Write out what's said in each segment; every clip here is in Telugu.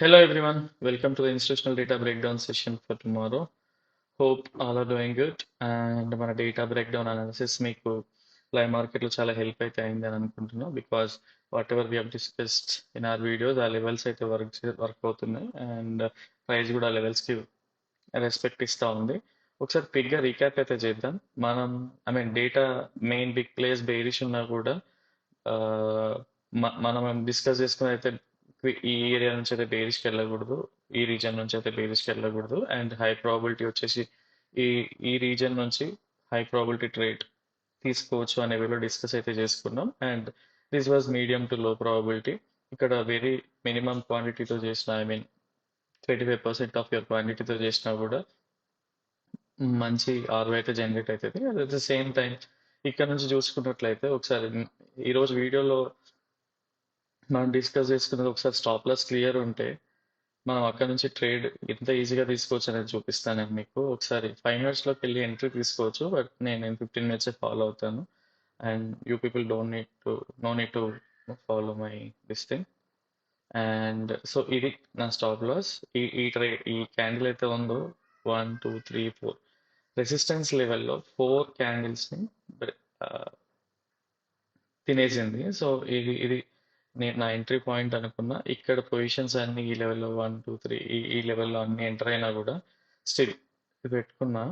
Hello everyone, welcome to the institutional data breakdown session for tomorrow. Hope all are doing good and మన డేటా బ్రేక్డౌన్ అనాలిసిస్ మీకు లైవ్ మార్కెట్లో చాలా హెల్ప్ అయితే అయింది అని అనుకుంటున్నాను because whatever we have discussed in our videos ఆ లెవెల్స్ అయితే వర్క్ అవుతున్నాయి అండ్ ప్రైస్ కూడా ఆ లెవెల్స్కి రెస్పెక్ట్ ఇస్తూ ఉంది. ఒకసారి క్విక్గా రీక్యాప్ అయితే చేద్దాం. మనం data main big place bearish ఉన్నా కూడా ఆ, మనం డిస్కస్ చేసుకుని అయితే ఈ ఏరియా నుంచి అయితే బేరిష్కి వెళ్ళకూడదు, ఈ రీజన్ నుంచి అయితే బేరిష్కి వెళ్ళకూడదు అండ్ హై ప్రాబిలిటీ వచ్చేసి ఈ ఈ రీజన్ నుంచి హై ప్రాబిలిటీ ట్రేడ్ తీసుకోవచ్చు అనే వేలో డిస్కస్ అయితే చేసుకున్నాం and this was medium to లో ప్రాబిలిటీ. ఇక్కడ వెరీ మినిమం క్వాంటిటీతో చేసిన 25% ఆఫ్ యువర్ క్వాంటిటీతో చేసినా కూడా మంచి ఆర్ఓ అయితే జనరేట్ అవుతుంది. అట్ ద సేమ్ టైం ఇక్కడ నుంచి చూసుకున్నట్లయితే ఒకసారి ఈరోజు వీడియోలో మనం డిస్కస్ చేసుకున్నది ఒకసారి స్టాప్ లాస్ క్లియర్ ఉంటే మనం అక్కడ నుంచి ట్రేడ్ ఎంత ఈజీగా తీసుకోవచ్చు అనేది చూపిస్తాను నేను మీకు. ఒకసారి 5 మినిట్స్లోకి వెళ్ళి ఎంట్రీ తీసుకోవచ్చు, బట్ నేను 15 మినిట్సే ఫాలో అవుతాను and you people don't need to know need to follow my this thing. And so ఇది నా స్టాప్ లాస్. ఈ క్యాండిల్ అయితే ఉందో 1 2 3 4 రెసిస్టెన్స్ లెవెల్లో 4 క్యాండిల్స్ని తినేసింది. సో ఇది నేను నా ఎంట్రీ పాయింట్ అనుకున్నా. ఇక్కడ పొజిషన్స్ అన్ని ఈ లెవెల్లో 1 2 3 ఈ లెవెల్లో అన్ని ఎంటర్ అయినా కూడా స్టిల్ ఇది పెట్టుకున్నా.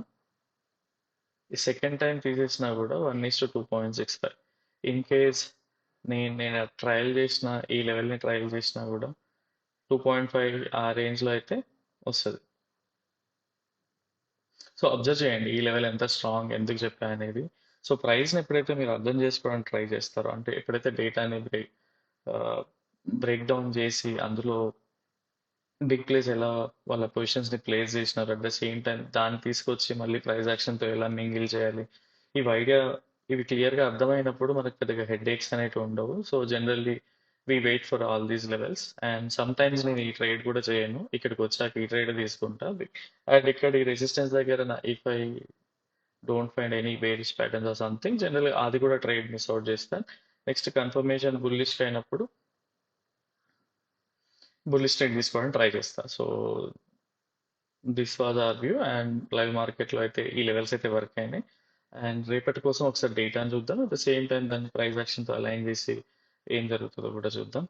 ఈ సెకండ్ టైం తీసేసినా కూడా 1:2.65. ఇన్ కేస్ నేను ట్రయల్ చేసిన ఈ లెవెల్ని ట్రయల్ చేసినా కూడా 2.5 ఆ రేంజ్లో అయితే వస్తుంది. సో అబ్జర్వ్ చేయండి ఈ లెవెల్ ఎంత స్ట్రాంగ్, ఎందుకు చెప్పా అనేది. సో ప్రైస్ని ఎప్పుడైతే మీరు అర్థం చేసుకోవడానికి ట్రై చేస్తారో, అంటే ఎప్పుడైతే డేటాని బ్రేక్ డౌన్ చేసి అందులో బిగ్ ప్లేస్ ఎలా వాళ్ళ పొజిషన్స్ని ప్లేస్ చేసినారు, అట్ ద సేమ్ టైం దాన్ని తీసుకొచ్చి మళ్ళీ ప్రైస్ యాక్షన్తో ఎలా మింగిల్ చేయాలి, ఇవి క్లియర్గా అర్థమైనప్పుడు మనకు పెద్దగా హెడ్ ఏక్స్ అనేవి ఉండవు. So generally we wait for all these levels and sometimes నేను ఈ ట్రేడ్ కూడా చేయను, ఇక్కడికి వచ్చాక ఈ ట్రేడ్ తీసుకుంటా. అండ్ ఇక్కడ ఈ రెసిస్టెన్స్ దగ్గర if I don't find any bearish patterns or something, general అది కూడా ట్రేడ్ మిస్ అవుట్ చేస్తాను. నెక్స్ట్ కన్ఫర్మేషన్ బుల్లిష్ అయినప్పుడు బుల్లిష్ ట్రేడ్ తీసుకోవడానికి ట్రై చేస్తా. So this was our view and live మార్కెట్లో అయితే ఈ లెవెల్స్ అయితే వర్క్ అయినాయి. అండ్ రేపటి కోసం ఒకసారి డేటాను చూద్దాం, అట్ ద సేమ్ టైం దాన్ని ప్రైస్ యాక్షన్తో అలైన్ చేసి ఏం జరుగుతుందో కూడా చూద్దాం.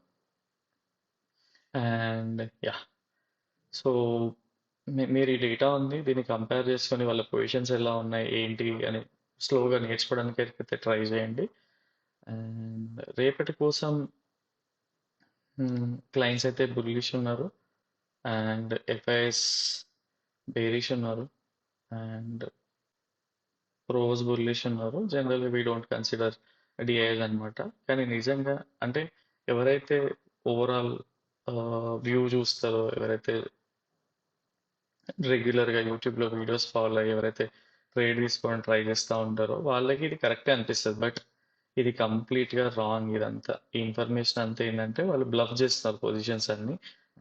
అండ్ యా, సో మీరు ఈ డేటా ఉంది దీన్ని కంపేర్ చేసుకొని వాళ్ళ పొజిషన్స్ ఎలా ఉన్నాయి ఏంటి అని స్లోగా నేర్చుకోవడానికి అయితే ట్రై చేయండి. అండ్ రేపటి కోసం క్లయింట్స్ అయితే బుల్లిష్ ఉన్నారు అండ్ ఎఫ్ఐఎస్ బేరిష్ ఉన్నారు అండ్ ప్రోస్ బుల్లిష్ ఉన్నారు. జనరల్గా వీ డోంట్ కన్సిడర్ డిఐఎస్ అనమాట. కానీ నిజంగా అంటే ఎవరైతే ఓవరాల్ వ్యూ చూస్తారో, ఎవరైతే రెగ్యులర్గా యూట్యూబ్లో వీడియోస్ ఫాలో అయ్యి ఎవరైతే ట్రేడ్ తీసుకోవడానికి ట్రై చేస్తూ ఉంటారో వాళ్ళకి ఇది కరెక్టే అనిపిస్తుంది. బట్ ఇది కంప్లీట్గా రాంగ్. ఇదంతా ఈ ఇన్ఫర్మేషన్ అంతా ఏంటంటే వాళ్ళు బ్లఫ్ చేస్తున్నారు పొజిషన్స్ అన్ని.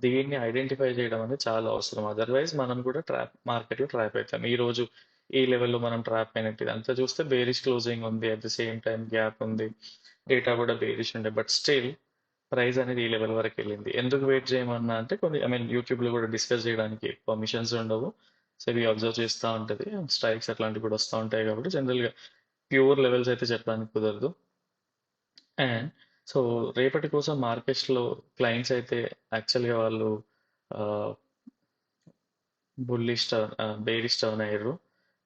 దీన్ని ఐడెంటిఫై చేయడం అనేది చాలా అవసరం, అదర్వైజ్ మనం కూడా మార్కెట్లో ట్రాప్ అవుతాం. ఈ రోజు ఈ లెవెల్లో మనం ట్రాప్ అయినట్టు ఇదంతా చూస్తే బేరిష్ క్లోజింగ్ ఉంది, at the same time gap ఉంది, డేటా కూడా బేరిష్ ఉండే, బట్ స్టిల్ ప్రైస్ అనేది ఈ లెవెల్ వరకు వెళ్ళింది. ఎందుకు వెయిట్ చేయమన్నా అంటే కొన్ని యూట్యూబ్లో కూడా డిస్కస్ చేయడానికి పర్మిషన్స్ ఉండవు, సో ఇవి అబ్జర్వ్ చేస్తూ ఉంటుంది, స్ట్రైక్స్ అట్లాంటివి కూడా వస్తూ ఉంటాయి కాబట్టి జనరల్గా ప్యూర్ లెవెల్స్ అయితే చెప్పడానికి కుదరదు. అండ్ సో రేపటి కోసం మార్కెట్స్లో క్లయింట్స్ అయితే యాక్చువల్గా వాళ్ళు బుల్లిష్ టర్న్ బేరిష్ టర్న్ అయ్యారు.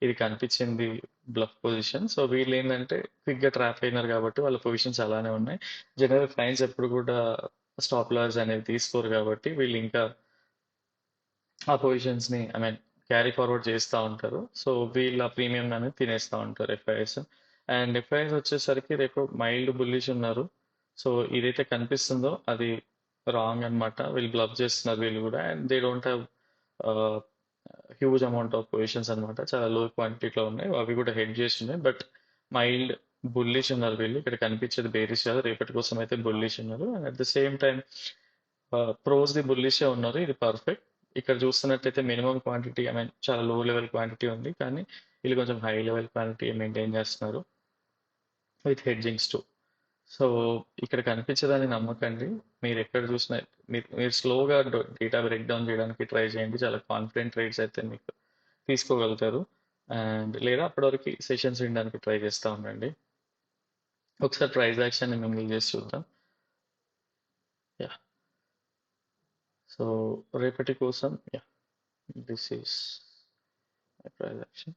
ఇది కనిపించింది బ్లఫ్ పొజిషన్. సో వీళ్ళు ఏంటంటే క్విక్గా ట్రాప్ అయినారు కాబట్టి వాళ్ళ పొజిషన్స్ అలానే ఉన్నాయి. జనరల్ క్లయింట్స్ ఎప్పుడు కూడా స్టాప్ లాస్ అనేది తీసుకోరు కాబట్టి వీళ్ళు ఇంకా ఆ పొజిషన్స్ని క్యారీ ఫార్వర్డ్ చేస్తూ ఉంటారు. సో వీళ్ళ ప్రీమియం అనేది తినేస్తూ ఉంటారు ఎఫ్ఐఎస్. అండ్ ఎఫ్ఐఎస్ వచ్చేసరికి రేపు మైల్డ్ బుల్లిష్ ఉన్నారు. సో ఇదైతే కనిపిస్తుందో అది రాంగ్ అన్నమాట. వీళ్ళు బ్లఫ్ చేస్తున్నారు వీళ్ళు కూడా, and they don't have huge amount of positions అనమాట. చాలా లో క్వాంటిటీలో ఉన్నాయి, అవి కూడా హెడ్ చేసి ఉన్నాయి. బట్ మైల్డ్ బుల్లిష్ ఉన్నారు వీళ్ళు. ఇక్కడ కనిపించేది బేరిష్ కాదు, రేపటి కోసం అయితే బుల్లిష్ ఉన్నారు. And at the same time ప్రోస్ ది బుల్లిషే ఉన్నారు, ఇది పర్ఫెక్ట్. ఇక్కడ చూస్తున్నట్టయితే మినిమం క్వాంటిటీ చాలా లో లెవెల్ క్వాంటిటీ ఉంది, కానీ వీళ్ళు కొంచెం హై లెవెల్ క్వాంటిటీ మెయింటైన్ చేస్తున్నారు విత్ హెడ్జింగ్స్ టు. సో ఇక్కడ కనిపించదని నమ్మకండి. మీరు ఎక్కడ చూసినా మీరు స్లోగా డేటా బ్రేక్ డౌన్ చేయడానికి ట్రై చేయండి. చాలా కాన్ఫిడెంట్ ట్రేడ్స్ అయితే మీకు తీసుకోగలుగుతారు. అండ్ లేదా అప్పటివరకు సెషన్స్ వినడానికి ట్రై చేస్తూ ఉండండి. ఒకసారి ప్రైస్ యాక్షన్ మింగిల్ చేసి చూద్దాం. యా సో రేపటి కోసం yeah this is price action.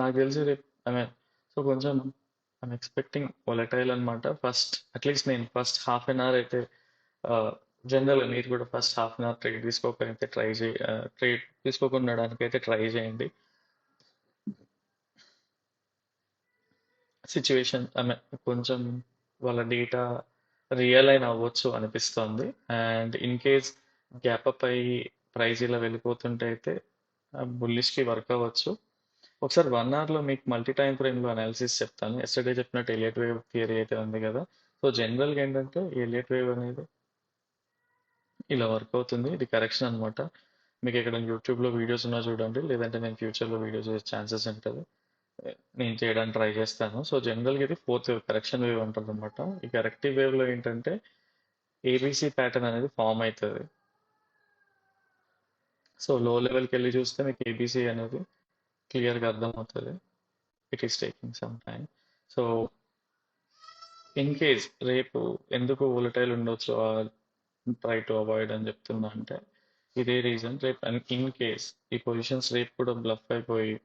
నాకు తెలిసి రేపు ఐ మీన్ సో కొంచెం ఐమ్ ఎక్స్పెక్టింగ్ వాలటైల్ అనమాట. ఫస్ట్ అట్లీస్ట్ నేను ఫస్ట్ హాఫ్ అన్ అవర్ అయితే జనరల్గా మీరు కూడా first half an hour trade తీసుకోకుండా అయితే ట్రేడ్ తీసుకోకుండా ఉండడానికి అయితే ట్రై చేయండి. సిచ్యువేషన్ ఐ మీన్ కొంచెం వాళ్ళ డేటా రియల్ అయిన అవ్వచ్చు అనిపిస్తుంది. And in case gap up అయ్యి ప్రైస్ ఇలా వెళ్ళిపోతుంటే అయితే బుల్లిష్కి వర్క్ అవ్వచ్చు. ఒకసారి 1 అవర్లో మీకు మల్టీ టైమ్ ఫ్రేమ్లో అనాలిసిస్ చెప్తాను. ఎస్టర్డే చెప్పినట్టు ఎలియట్ వేవ్ థియరీ అయితే ఉంది కదా. సో జనరల్గా ఏంటంటే ఎలియట్ వేవ్ అనేది ఇలా వర్క్ అవుతుంది. ఇది కరెక్షన్ అనమాట. మీకు ఇక్కడ యూట్యూబ్లో వీడియోస్ ఉన్నా చూడండి, లేదంటే నేను ఫ్యూచర్లో వీడియో చేసే ఛాన్సెస్ ఉంటుంది. నేను చేయడానికి ట్రై చేస్తాను. సో జనరల్గా ఇది ఫోర్త్ వేవ్ కరెక్షన్ వేవ్ ఉంటుంది అనమాట. ఈ కరెక్టివ్ వేవ్లో ఏంటంటే ఏబీసీ ప్యాటర్న్ అనేది ఫామ్ అవుతుంది. సో లో లెవెల్కి వెళ్ళి చూస్తే మీకు ఏబీసీ అనేది క్లియర్గా అర్థమవుతుంది. It is taking some time. So in case రేపు ఎందుకు వోలటైల్ ఉండొచ్చు ట్రై టు అవాయిడ్ అని చెప్తున్నా అంటే ఇదే రీజన్. రేపు ఇన్ కేస్ ఈ పొజిషన్స్ రేపు కూడా బ్లఫ్ అయిపోయి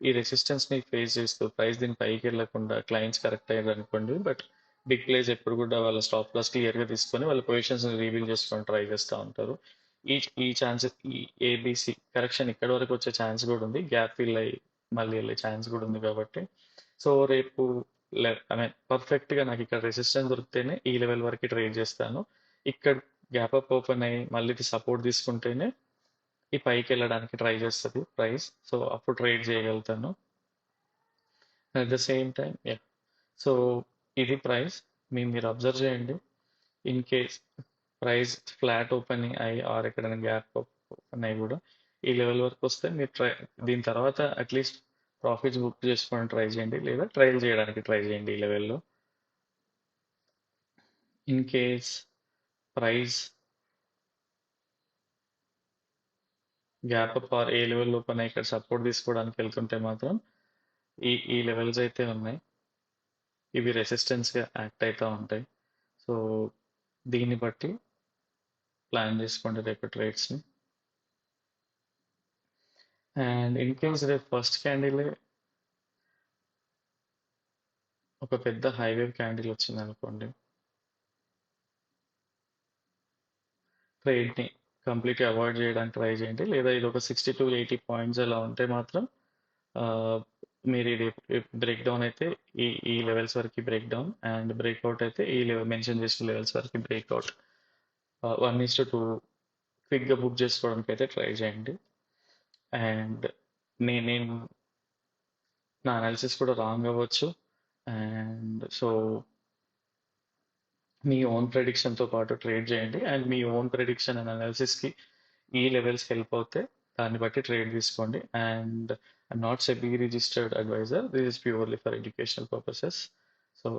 ఈ రెసిస్టెన్స్ ని ఫేస్ చేస్తూ ప్రైస్ దీని పైకి వెళ్ళకుండా క్లయింట్స్ కరెక్ట్ అయ్యారు అనుకోండి. బట్ బిగ్ ప్లేస్ ఎప్పుడు కూడా వాళ్ళ స్టాప్ లాస్ క్లియర్ గా తీసుకొని వాళ్ళ పొజిషన్స్ రివీల్ చేసుకొని ట్రై చేస్తూ ఉంటారు. ఈ ఈ ఛాన్సెస్ ఈ ఏబిసి కరెక్షన్ ఇక్కడ వరకు వచ్చే ఛాన్స్ కూడా ఉంది. గ్యాప్ ఫిల్ అయ్యి మళ్ళీ వెళ్ళే ఛాన్స్ కూడా ఉంది కాబట్టి సో రేపు ఐ మీన్ పర్ఫెక్ట్ గా నాకు ఇక్కడ రెసిస్టెన్స్ దొరికితేనే ఈ లెవెల్ వరకు ట్రేడ్ చేస్తాను. ఇక్కడ గ్యాప్ అప్ ఓపెన్ అయ్యి మళ్ళీ సపోర్ట్ తీసుకుంటేనే ఈ పైకి వెళ్ళడానికి ట్రై చేస్తుంది ప్రైస్. సో అప్పుడు ట్రేడ్ చేయగలుగుతాను. At the same time so ఇది ప్రైస్ మీరు అబ్జర్వ్ చేయండి. In case price flat open అయ్యి ఆర్ ఎక్కడైనా గ్యాప్ ఓపెన్ అయ్యి కూడా ఈ లెవెల్ వరకు వస్తే మీరు దీని తర్వాత అట్లీస్ట్ ప్రాఫిట్స్ బుక్ చేసుకోవడానికి ట్రై చేయండి, లేదా ట్రయల్ చేయడానికి ట్రై చేయండి ఈ లెవెల్లో. In case price gap up or A level open అయ్యి ఇక్కడ సపోర్ట్ తీసుకోవడానికి వెళ్తుంటే మాత్రం ఈ లెవెల్స్ అయితే ఉన్నాయి, ఇవి రెసిస్టెన్స్గా యాక్ట్ అవుతూ ఉంటాయి. సో దీన్ని బట్టి ప్లాన్ చేసుకోండి రేపు ట్రేడ్స్ని. అండ్ ఇన్ కేస్ రేపు ఫస్ట్ క్యాండిల్ ఒక పెద్ద హైవే క్యాండిల్ వచ్చింది అనుకోండి, ట్రేడ్ని కంప్లీట్గా అవాయిడ్ చేయడానికి ట్రై చేయండి. లేదా ఇది ఒక 60 to 80 పాయింట్స్ అలా ఉంటే మాత్రం మీరు ఇది బ్రేక్ డౌన్ అయితే ఈ లెవెల్స్ వరకు బ్రేక్ డౌన్ అండ్ బ్రేక్అవుట్ అయితే ఈ లెవెల్ మెన్షన్ చేసిన లెవెల్స్ వరకు బ్రేక్అవుట్ 1:2 క్విక్గా బుక్ చేసుకోవడానికి అయితే ట్రై చేయండి. అండ్ నేను నా అనాలిసిస్ కూడా రాంగ్ అవ్వచ్చు. అండ్ సో మీ ఓన్ ప్రెడిక్షన్తో పాటు ట్రేడ్ చేయండి. అండ్ మీ ఓన్ ప్రెడిక్షన్ అండ్ అనాలిసిస్కి ఈ లెవెల్స్కి హెల్ప్ అవుతే దాన్ని బట్టి ట్రేడ్ తీసుకోండి. And I'm not SEBI registered advisor, this is purely for educational purposes. So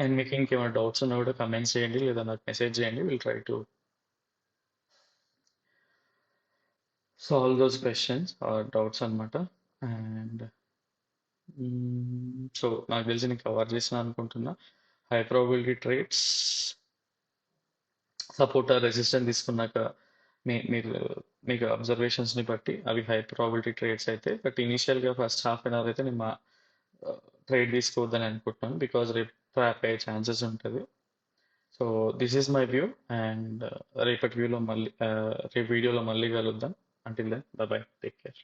and మీకు ఇంకేమైనా డౌట్స్ ఉన్నా కూడా కమెంట్స్ చేయండి, లేదా నాకు మెసేజ్ చేయండి. Will try to solve those questions or doubts అనమాట. అండ్ సో నాకు తెలిసి నేను కవర్ చేసిన అనుకుంటున్నా. High probability trades support resistance తీసుకున్నాక మీరు మీకు అబ్జర్వేషన్స్ని బట్టి అవి హై ప్రాబిలిటీ ట్రేడ్స్ అయితే. బట్ ఇనీషియల్గా ఫస్ట్ హాఫ్ అన్ అవర్ అయితే నేను మా ట్రేడ్ తీసుకోవద్దని అనుకుంటున్నాను, బికాజ్ రేపు ట్రాప్ అయ్యే ఛాన్సెస్ ఉంటుంది. So this is my view. And రేపటి రేపు వీడియోలో మళ్ళీ కలుద్దాం. Until then bye bye, take care.